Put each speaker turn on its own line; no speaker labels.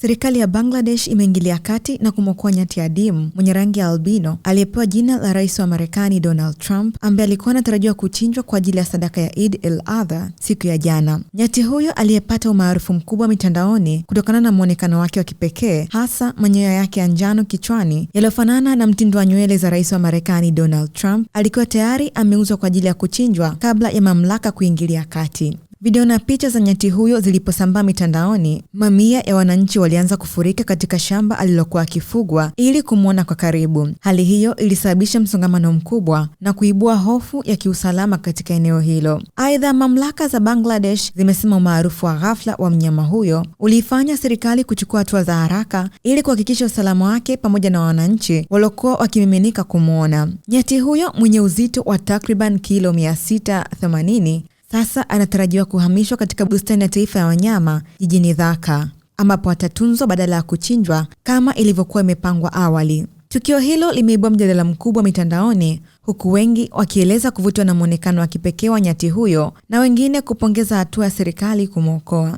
Serikali ya Bangladesh imeingilia kati na kumwokoa nyati adimu mwenye rangi ya albino aliyepewa jina la Rais wa Marekani Donald Trump, ambaye alikuwa anatarajiwa kuchinjwa kwa ajili ya sadaka ya Eid al-Adha siku ya jana. Nyati huyo aliyepata umaarufu mkubwa mitandaoni kutokana na muonekano wake wa kipekee, hasa manyoya yake ya njano kichwani yaliyofanana na mtindo wa nywele za Rais wa Marekani Donald Trump, alikuwa tayari ameuzwa kwa ajili ya kuchinjwa kabla ya mamlaka kuingilia kati. Video na picha za nyati huyo ziliposambaa mitandaoni, mamia ya wananchi walianza kufurika katika shamba alilokuwa akifugwa ili kumwona kwa karibu. Hali hiyo ilisababisha msongamano mkubwa na kuibua hofu ya kiusalama katika eneo hilo. Aidha, mamlaka za Bangladesh zimesema umaarufu wa ghafla wa mnyama huyo uliifanya serikali kuchukua hatua za haraka ili kuhakikisha usalama wake pamoja na wananchi waliokuwa wakimiminika kumwona. Nyati huyo mwenye uzito wa takriban kilo 680 sasa anatarajiwa kuhamishwa katika bustani ya taifa ya wanyama jijini Dhaka, ambapo atatunzwa badala ya kuchinjwa kama ilivyokuwa imepangwa awali. Tukio hilo limeibua mjadala mkubwa mitandaoni, huku wengi wakieleza kuvutwa na muonekano wa kipekee wa nyati huyo na wengine kupongeza hatua ya serikali kumwokoa.